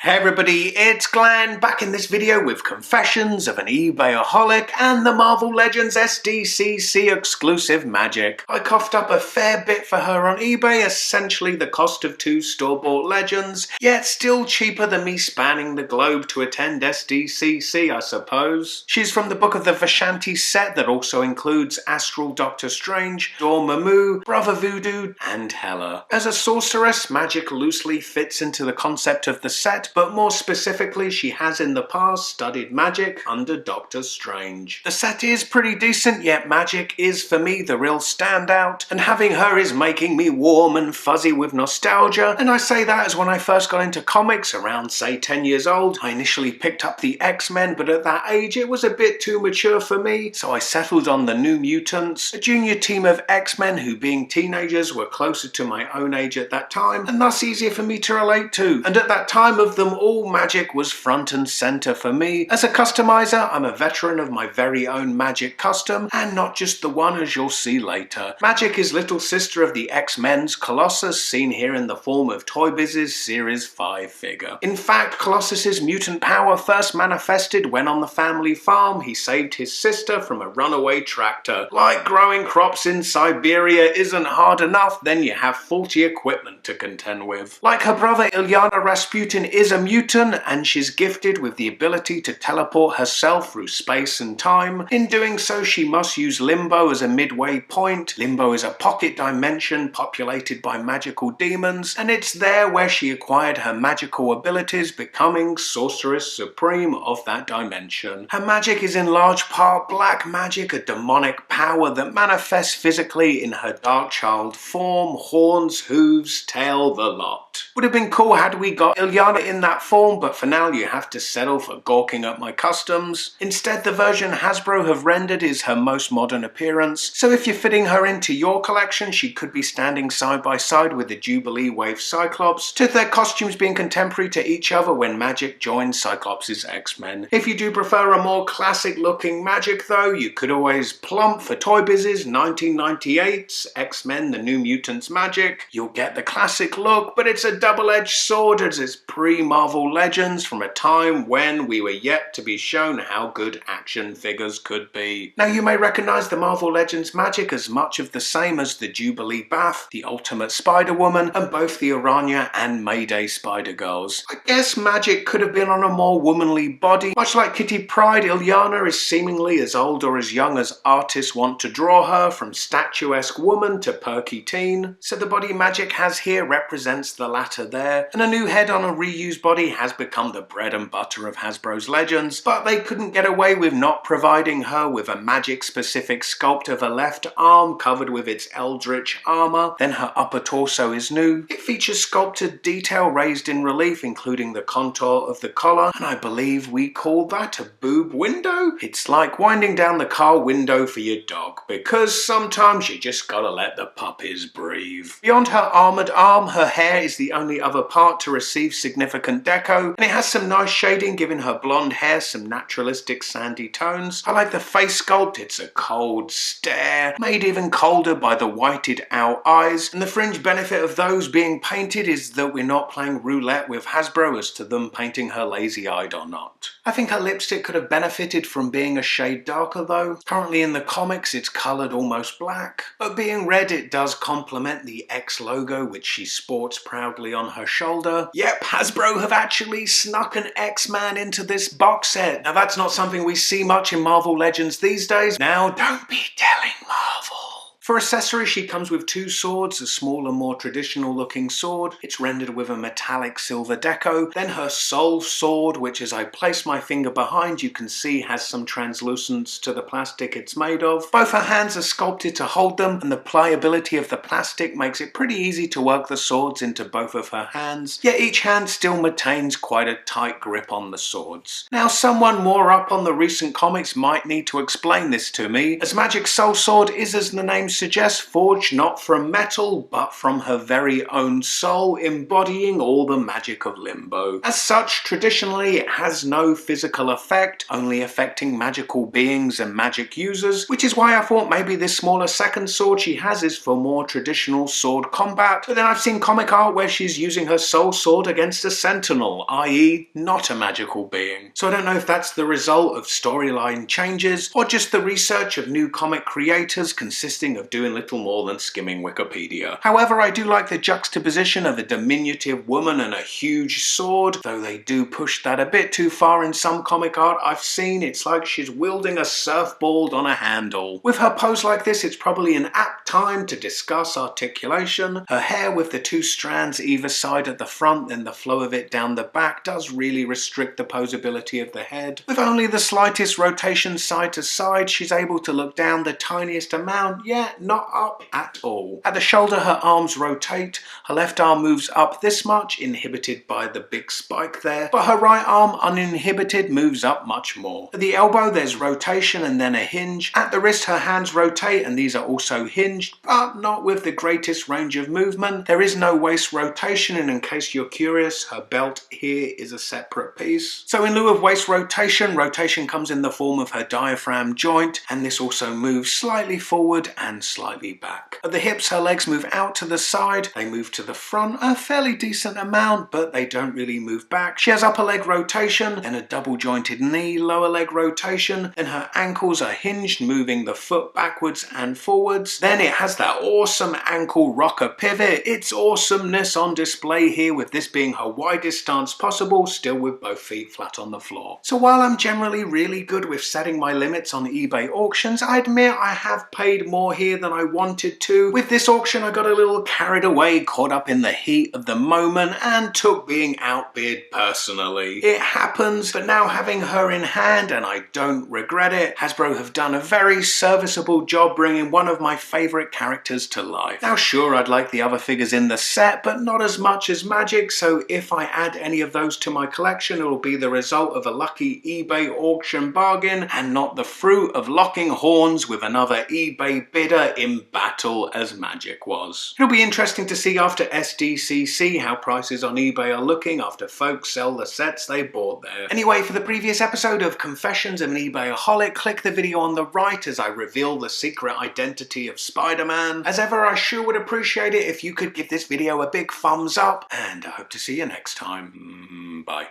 Hey everybody, it's Glenn, back in this video with Confessions of an Ebayaholic and the Marvel Legends SDCC exclusive magic. I coughed up a fair bit for her on eBay, essentially the cost of 2 store-bought Legends, yet still cheaper than me spanning the globe to attend SDCC, I suppose. She's from the Book of the Vishanti set that also includes Astral Doctor Strange, Dormammu, Brother Voodoo, and Hela. As a sorceress, magic loosely fits into the concept of the set, but more specifically she has in the past studied magic under Doctor Strange. The set is pretty decent, yet magic is for me the real standout, and having her is making me warm and fuzzy with nostalgia, and I say that as when I first got into comics around say 10 years old. I initially picked up the X-Men, but at that age it was a bit too mature for me, so I settled on the New Mutants, a junior team of X-Men who, being teenagers, were closer to my own age at that time and thus easier for me to relate to, and at that time of them all, magic was front and center for me. As a customizer, I'm a veteran of my very own magic custom, and not just the one as you'll see later. Magic is little sister of the X-Men's Colossus, seen here in the form of Toy Biz's Series 5 figure. In fact, Colossus's mutant power first manifested when on the family farm he saved his sister from a runaway tractor. Like growing crops in Siberia isn't hard enough, then you have faulty equipment to contend with. Like her brother Illyana, Rasputin is a mutant, and she's gifted with the ability to teleport herself through space and time. In doing so, she must use Limbo as a midway point. Limbo is a pocket dimension populated by magical demons, and it's there where she acquired her magical abilities, becoming Sorceress Supreme of that dimension. Her magic is in large part black magic, a demonic power that manifests physically in her Dark Child form, horns, hooves, tail, the lot. Would have been cool had we got Illyana in that form, but for now you have to settle for gawking at my customs. Instead, the version Hasbro have rendered is her most modern appearance, so if you're fitting her into your collection, she could be standing side by side with the Jubilee Wave Cyclops, to their costumes being contemporary to each other when Magic joins Cyclops' X-Men. If you do prefer a more classic looking Magic though, you could always plump for Toy Biz's 1998's X-Men The New Mutants Magic. You'll get the classic look, but it's a double-edged sword as it's pre-Marvel Legends from a time when we were yet to be shown how good action figures could be. Now you may recognise the Marvel Legends Magik as much of the same as the Jubilee Bath, the Ultimate Spider-Woman, and both the Aranya and Mayday Spider-Girls. I guess Magik could have been on a more womanly body. Much like Kitty Pryde, Illyana is seemingly as old or as young as artists want to draw her, from statuesque woman to perky teen, so the body Magik has here represents the latter there, and a new head on a reused body has become the bread and butter of Hasbro's Legends, but they couldn't get away with not providing her with a Magic-specific sculpt of her left arm covered with its eldritch armor. Then her upper torso is new. It features sculpted detail raised in relief, including the contour of the collar, and I believe we call that a boob window? It's like winding down the car window for your dog, because sometimes you just gotta let the puppies breathe. Beyond her armored arm, her hair is the only other part to receive significant deco, and it has some nice shading, giving her blonde hair some naturalistic sandy tones. I like the face sculpt. It's a cold stare, made even colder by the whited out eyes, and the fringe benefit of those being painted is that we're not playing roulette with Hasbro as to them painting her lazy-eyed or not. I think her lipstick could have benefited from being a shade darker though. Currently in the comics it's coloured almost black, but being red it does complement the X logo which she sports proudly on her shoulder. Yep, Hasbro have actually snuck an X-Man into this box set. Now that's not something we see much in Marvel Legends these days. Now don't be telling Marvel. For accessories, she comes with 2 swords, a smaller, more traditional looking sword. It's rendered with a metallic silver deco. Then her soul sword, which as I place my finger behind you can see has some translucence to the plastic it's made of. Both her hands are sculpted to hold them, and the pliability of the plastic makes it pretty easy to work the swords into both of her hands, yet each hand still maintains quite a tight grip on the swords. Now someone more up on the recent comics might need to explain this to me, as Magic's soul sword is, as the name suggests forged not from metal, but from her very own soul, embodying all the magic of limbo. As such, traditionally it has no physical effect, only affecting magical beings and magic users, which is why I thought maybe this smaller second sword she has is for more traditional sword combat. But then I've seen comic art where she's using her soul sword against a sentinel, i.e. not a magical being. So I don't know if that's the result of storyline changes, or just the research of new comic creators consisting of doing little more than skimming Wikipedia. However, I do like the juxtaposition of a diminutive woman and a huge sword, though they do push that a bit too far in some comic art I've seen. It's like she's wielding a surfboard on a handle. With her pose like this, it's probably an apt time to discuss articulation. Her hair with the two strands either side at the front and the flow of it down the back does really restrict the posability of the head. With only the slightest rotation side to side, she's able to look down the tiniest amount, yet not up at all. At the shoulder, her arms rotate. Her left arm moves up this much, inhibited by the big spike there, but her right arm, uninhibited, moves up much more. At the elbow, there's rotation and then a hinge. At the wrist, her hands rotate and these are also hinged, but not with the greatest range of movement. There is no waist rotation, and in case you're curious, her belt here is a separate piece. So in lieu of waist rotation, rotation comes in the form of her diaphragm joint, and this also moves slightly forward and slightly back. At the hips, her legs move out to the side, they move to the front a fairly decent amount, but they don't really move back. She has upper leg rotation, then a double jointed knee, lower leg rotation, and her ankles are hinged, moving the foot backwards and forwards. Then it has that awesome ankle rocker pivot. It's awesomeness on display here, with this being her widest stance possible, still with both feet flat on the floor. So while I'm generally really good with setting my limits on eBay auctions, I admit I have paid more here than I wanted to. With this auction I got a little carried away, caught up in the heat of the moment, and took being outbid personally. It happens, but now having her in hand, and I don't regret it, Hasbro have done a very serviceable job bringing one of my favourite characters to life. Now sure, I'd like the other figures in the set, but not as much as Magik, so if I add any of those to my collection, it will be the result of a lucky eBay auction bargain, and not the fruit of locking horns with another eBay bidder in battle as Magik was. It'll be interesting to see after SDCC how prices on eBay are looking after folks sell the sets they bought there. Anyway, for the previous episode of Confessions of an Ebayaholic, click the video on the right as I reveal the secret identity of Spider-Man. As ever, I sure would appreciate it if you could give this video a big thumbs up, and I hope to see you next time. Bye.